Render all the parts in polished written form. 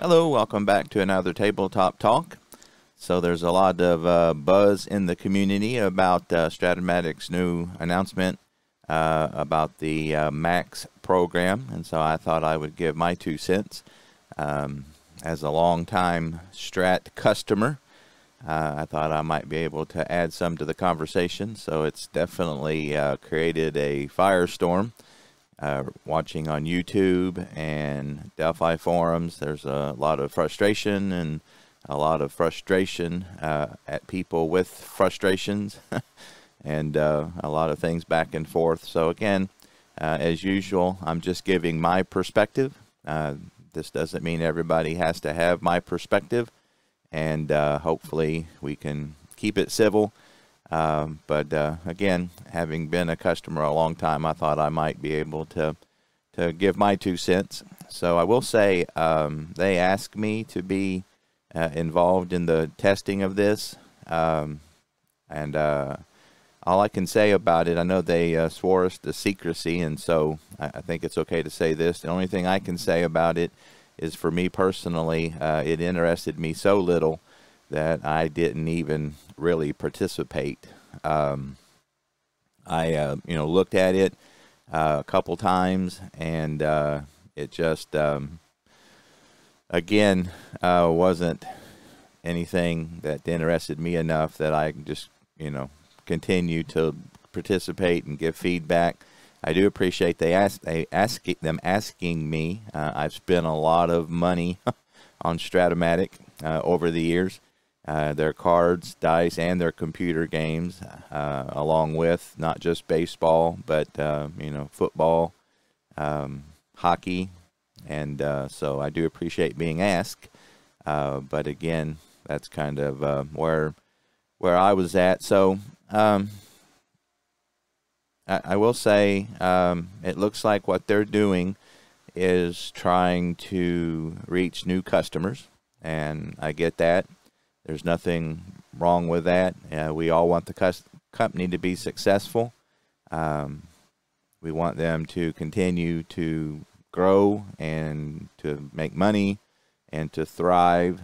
Hello, welcome back to another Tabletop Talk. So there's a lot of buzz in the community about Strat-O-Matic's new announcement about the Max program, and so I thought I would give my 2 cents. As a long-time Strat customer, I thought I might be able to add some to the conversation, so it's definitely created a firestorm. Watching on YouTube and Delphi forums, there's a lot of frustration and a lot of frustration at people with frustrations and a lot of things back and forth. So again, as usual, I'm just giving my perspective. This doesn't mean everybody has to have my perspective, and hopefully we can keep it civil. But again, having been a customer a long time, I thought I might be able to give my 2 cents. So I will say they asked me to be involved in the testing of this, and all I can say about it, I know they swore us to secrecy, and so I think it's okay to say this. The only thing I can say about it is, for me personally, it interested me so little that I didn't even really participate. I looked at it a couple times, and it just again wasn't anything that interested me enough that I just continue to participate and give feedback. I do appreciate them asking me. I've spent a lot of money on Strat-O-Matic over the years. Their cards, dice, and their computer games, along with not just baseball, but football, hockey, and so I do appreciate being asked. But again, that's kind of where I was at. So I will say it looks like what they're doing is trying to reach new customers, and I get that. There's nothing wrong with that. We all want the company to be successful. We want them to continue to grow and to make money and to thrive.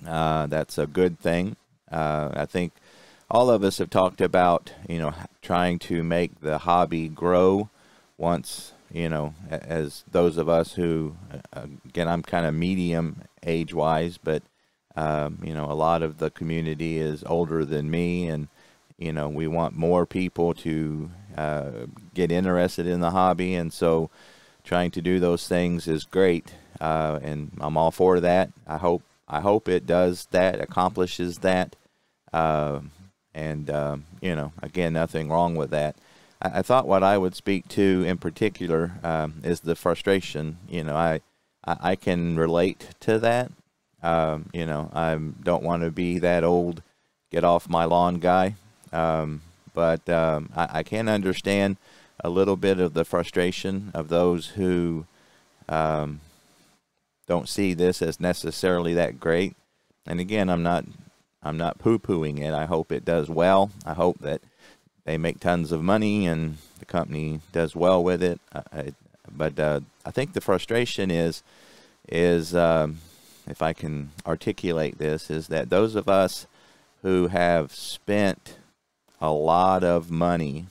That's a good thing. I think all of us have talked about, trying to make the hobby grow once, as those of us who, again, I'm kind of medium age-wise, but a lot of the community is older than me, and we want more people to get interested in the hobby, and so trying to do those things is great, and I'm all for that. I hope it does that, accomplishes that, and again, nothing wrong with that. I thought what I would speak to in particular is the frustration. I can relate to that. I don't want to be that old, get off my lawn guy. But I can understand a little bit of the frustration of those who don't see this as necessarily that great. And again, I'm not poo-pooing it. I hope it does well. I hope that they make tons of money and the company does well with it. But I think the frustration is if I can articulate this, is that those of us who have spent a lot of money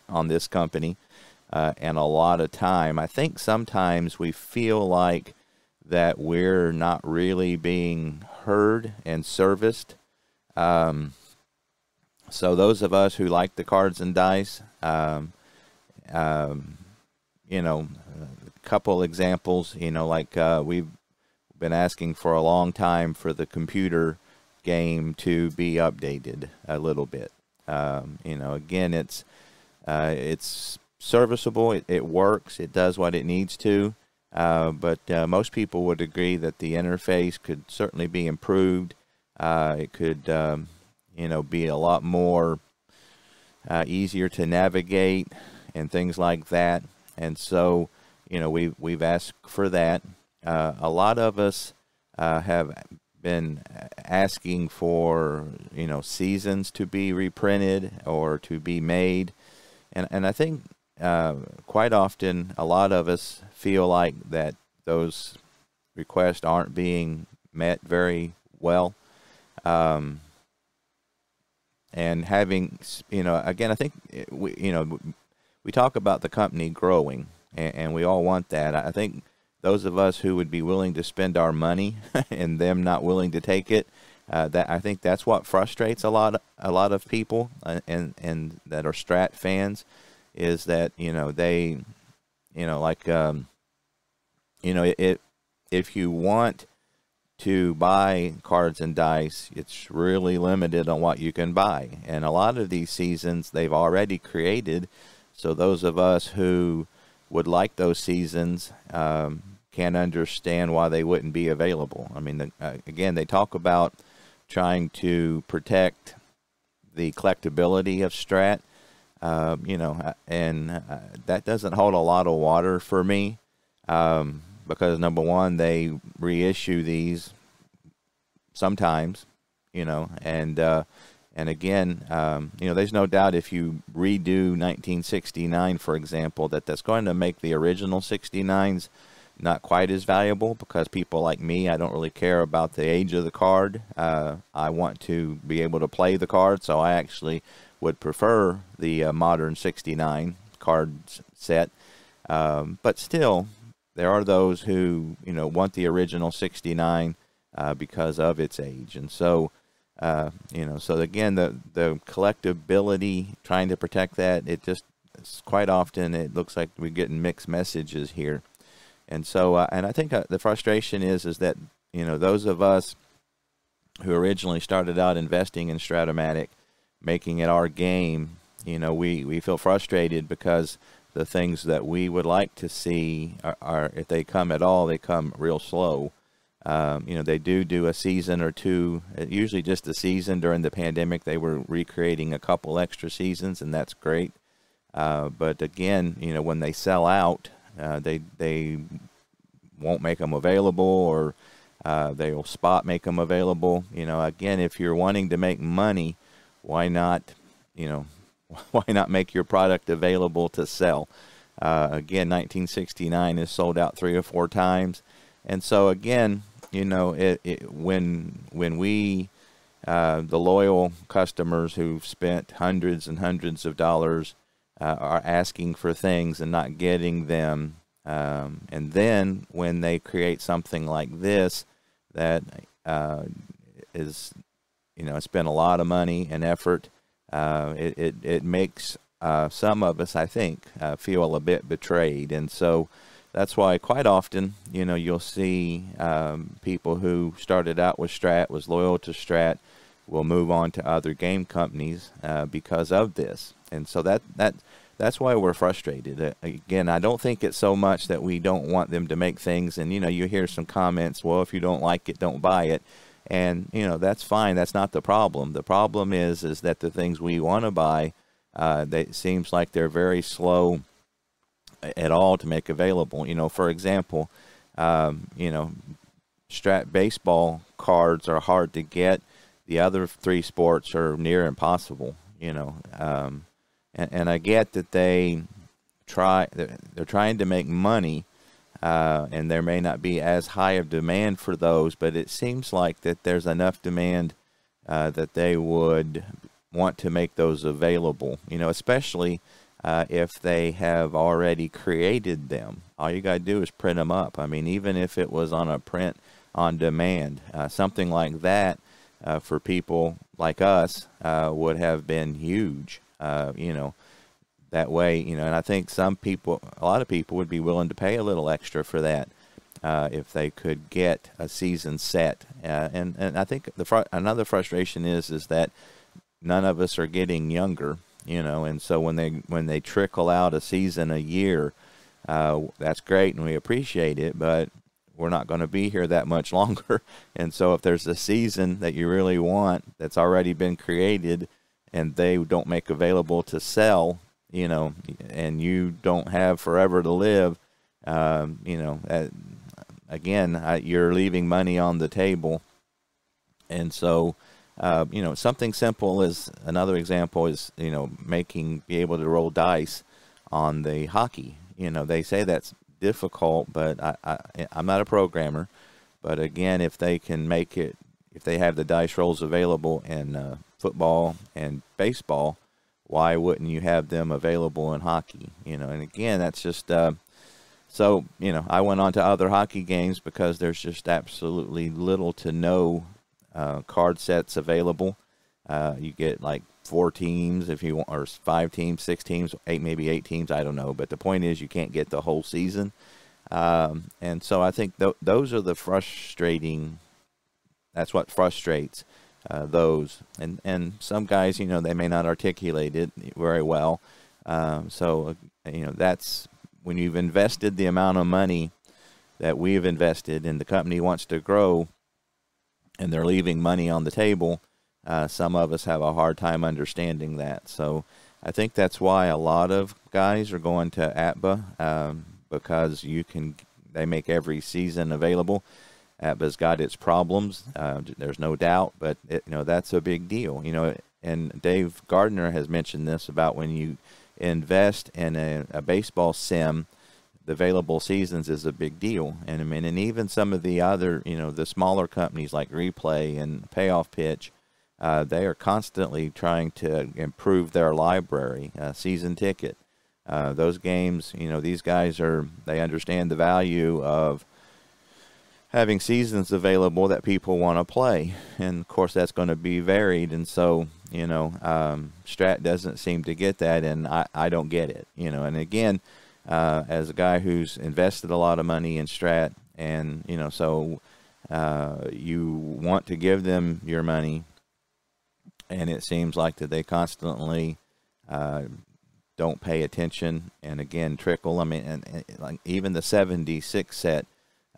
on this company and a lot of time, I think sometimes we feel like that we're not really being heard and serviced. So those of us who like the cards and dice, a couple examples, like we've been asking for a long time for the computer game to be updated a little bit. Again, it's serviceable, it works, it does what it needs to, but most people would agree that the interface could certainly be improved. It could, be a lot more easier to navigate and things like that. And so, we've asked for that. A lot of us have been asking for, seasons to be reprinted or to be made. And I think quite often a lot of us feel like that those requests aren't being met very well. And having, again, I think we talk about the company growing, and we all want that. I think those of us who would be willing to spend our money and them not willing to take it, that I think that's what frustrates a lot of people, and that are Strat fans, is that they, if you want to buy cards and dice, it's really limited on what you can buy, and a lot of these seasons they've already created. So those of us who would like those seasons can't understand why they wouldn't be available. I mean, again, they talk about trying to protect the collectability of Strat, and that doesn't hold a lot of water for me, because number one, they reissue these sometimes, and again, there's no doubt if you redo 1969, for example, that's going to make the original 69s not quite as valuable, because people like me, I don't really care about the age of the card. I want to be able to play the card, so I actually would prefer the modern 69 card set. But still, there are those who want the original 69 because of its age, and so so again, the collectability, trying to protect that, it's quite often it looks like we're getting mixed messages here. And so, and I think the frustration is that, those of us who originally started out investing in Stratomatic, making it our game, we feel frustrated because the things that we would like to see are, if they come at all, they come real slow. They do a season or two, usually just a season. During the pandemic, they were recreating a couple extra seasons, and that's great. But again, when they sell out, they won't make them available, or they'll spot make them available. Again, if you're wanting to make money, why not make your product available to sell? Again, 1969 is sold out 3 or 4 times, and so again, when we the loyal customers who've spent hundreds and hundreds of dollars are asking for things and not getting them, and then when they create something like this that is, it's been a lot of money and effort, it makes some of us, I think, feel a bit betrayed. And so that's why quite often, you'll see people who started out with Strat, was loyal to Strat, will move on to other game companies because of this. And so that's why we're frustrated. Again, I don't think it's so much that we don't want them to make things, and you hear some comments, well, if you don't like it, don't buy it. And that's fine. That's not the problem. The problem is that the things we want to buy, it seems like they're very slow at all to make available. For example, Strat baseball cards are hard to get. The other 3 sports are near impossible. And I get that they're trying to make money, and there may not be as high of demand for those, but it seems like that there's enough demand that they would want to make those available, especially if they have already created them. All you got to do is print them up. I mean, even if it was on a print on demand, something like that for people like us would have been huge. That way, and I think a lot of people would be willing to pay a little extra for that if they could get a season set. And I think another frustration is that none of us are getting younger, and so when they trickle out a season a year, that's great and we appreciate it, but we're not going to be here that much longer. And so if there's a season that you really want that's already been created and they don't make available to sell, and you don't have forever to live, again, you're leaving money on the table. And so, something simple is another example is, be able to roll dice on the hockey. They say that's difficult, but I'm not a programmer. But again, if they can make it, if they have the dice rolls available in football and baseball, why wouldn't you have them available in hockey? And again, that's just so, I went on to other hockey games because there's just absolutely little to no card sets available. You get like 4 teams if you want, or 5 teams, 6 teams, 8, maybe 8 teams, I don't know. But the point is you can't get the whole season. And so I think those are the frustrating, that's what frustrates those. And some guys, they may not articulate it very well. So, that's when you've invested the amount of money that we've invested and the company wants to grow and they're leaving money on the table, some of us have a hard time understanding that. So I think that's why a lot of guys are going to ATBA because they make every season available. ATBA's got its problems, there's no doubt, but that's a big deal. And Dave Gardner has mentioned this about when you invest in a baseball sim, the available seasons is a big deal. And and even some of the other, the smaller companies like Replay and Payoff Pitch, they are constantly trying to improve their library, season ticket. Those games, these guys they understand the value of having seasons available that people want to play. And of course that's going to be varied. And so, Strat doesn't seem to get that, and I don't get it, and again, as a guy who's invested a lot of money in Strat, and, so you want to give them your money, and it seems like that they constantly don't pay attention, and again, trickle. And like even the 76 set,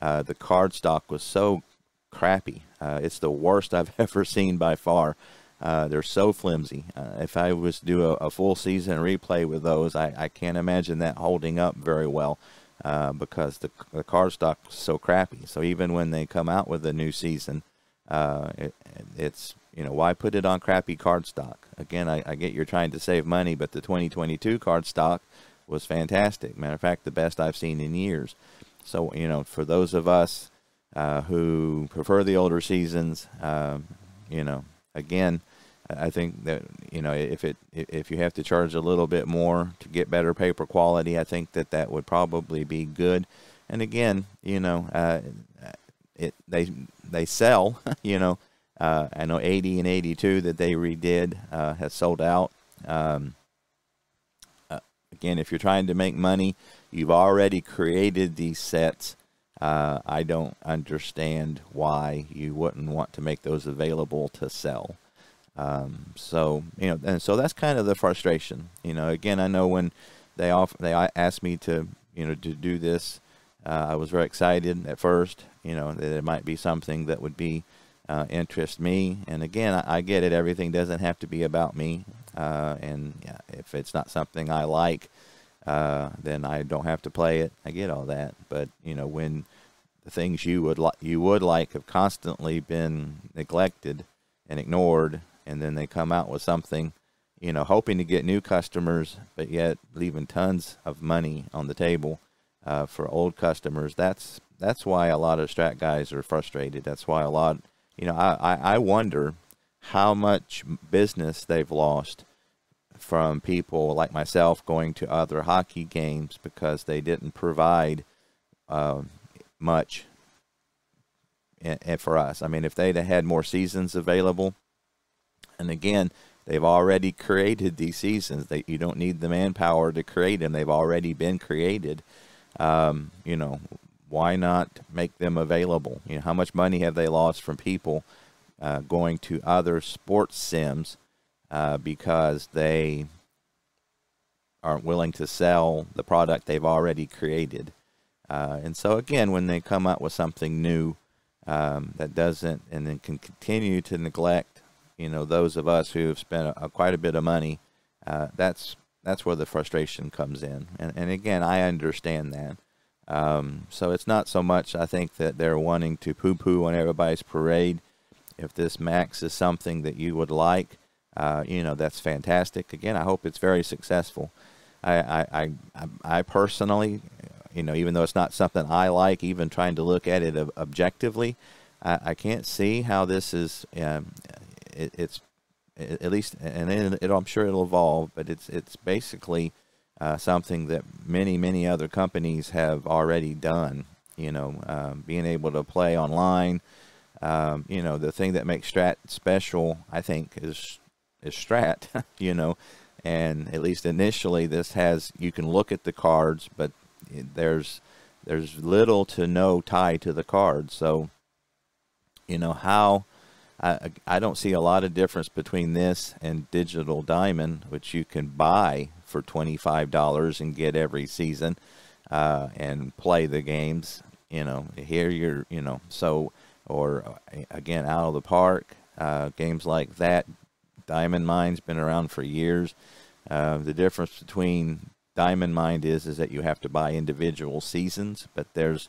the card stock was so crappy. It's the worst I've ever seen by far. They're so flimsy. If I was to do a full season replay with those, I can't imagine that holding up very well because the card stock was so crappy. So even when they come out with a new season, it's, why put it on crappy card stock? Again, I get you're trying to save money, but the 2022 card stock was fantastic. Matter of fact, the best I've seen in years. So, for those of us who prefer the older seasons, again, I think that, if you have to charge a little bit more to get better paper quality, I think that would probably be good. And again, they sell, I know 80 and 82 that they redid has sold out. Again, if you're trying to make money, you've already created these sets. I don't understand why you wouldn't want to make those available to sell. So, and so that's kind of the frustration. Again, I know when they asked me to, to do this, I was very excited at first, that it might be something that would be interest me. And again, I get it. Everything doesn't have to be about me. And if it's not something I like, then I don't have to play it. I get all that. But, when the things you would like have constantly been neglected and ignored, and then they come out with something, hoping to get new customers, but yet leaving tons of money on the table for old customers, that's why a lot of Strat guys are frustrated. That's why a lot, I wonder how much business they've lost from people like myself going to other hockey games because they didn't provide much and for us. If they'd have had more seasons available, and again, they've already created these seasons. You don't need the manpower to create them. They've already been created. Why not make them available? How much money have they lost from people going to other sports sims because they aren't willing to sell the product they've already created? And so again, when they come up with something new that doesn't, and then can continue to neglect, those of us who have spent quite a bit of money, that's where the frustration comes in. And again, I understand that. So it's not so much, I think, that they're wanting to poo-poo on everybody's parade. If this Max is something that you would like, that's fantastic. Again, I hope it's very successful. I personally you know, even though it's not something I like, even trying to look at it objectively, I can't see how this is. It's at least, and I'm sure it'll evolve, but it's basically something that many other companies have already done. You know, being able to play online. You know, the thing that makes Strat special, I think, is Strat. You know, and at least initially, this has, you can look at the cards, but there's little to no tie to the cards. So, you know, how I don't see a lot of difference between this and Digital Diamond, which you can buy for $25 and get every season and play the games. You know, here you're, you know, so, or again, Out of the Park, games like that. Diamond Mine's been around for years. The difference between Diamond Mine is that you have to buy individual seasons, but there's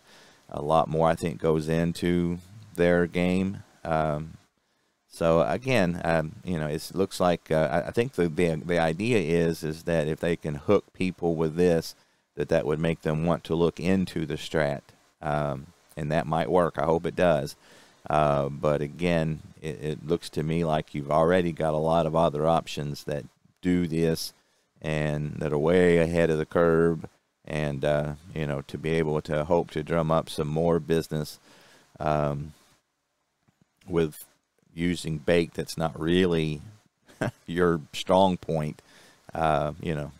a lot more, I think, goes into their game. So again, you know, it looks like I think the idea is that if they can hook people with this, that would make them want to look into the Strat, and that might work. I hope it does. But again, it looks to me like you've already got a lot of other options that do this and that are way ahead of the curve, and you know, to be able to hope to drum up some more business with using bait that's not really your strong point. You know,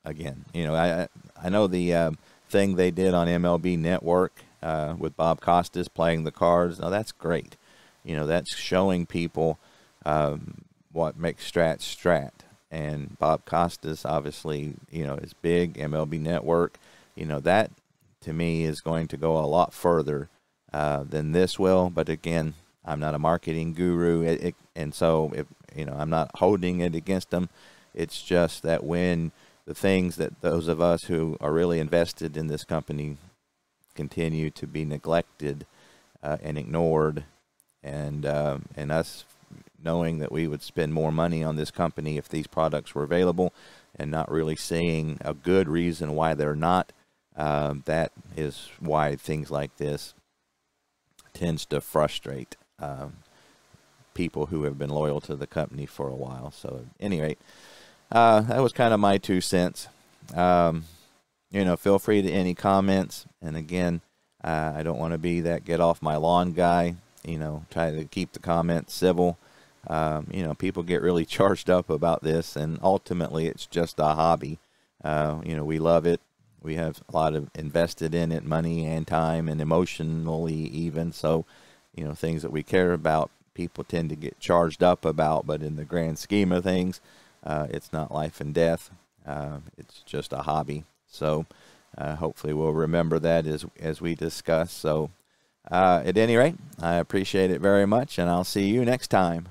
again, you know, I know the thing they did on MLB Network with Bob Costas playing the cards. Now that's great. You know, that's showing people what makes Strat. And Bob Costas, obviously, you know, is big. MLB Network, you know, that to me is going to go a lot further than this will. But again, I'm not a marketing guru, and so if, you know, I'm not holding it against them. It's just that when the things that those of us who are really invested in this company continue to be neglected and ignored, and us knowing that we would spend more money on this company if these products were available, and not really seeing a good reason why they're not, that is why things like this tends to frustrate people who have been loyal to the company for a while. So at any rate, that was kind of my 2 cents. You know, feel free to any comments. And again, I don't want to be that get off my lawn guy. You know, try to keep the comments civil. You know, people get really charged up about this, and ultimately it's just a hobby. You know, we love it. We have a lot of invested in it, money and time, and emotionally even. So, you know, things that we care about, people tend to get charged up about, but in the grand scheme of things, it's not life and death. It's just a hobby. So hopefully we'll remember that as we discuss. So at any rate, I appreciate it very much, and I'll see you next time.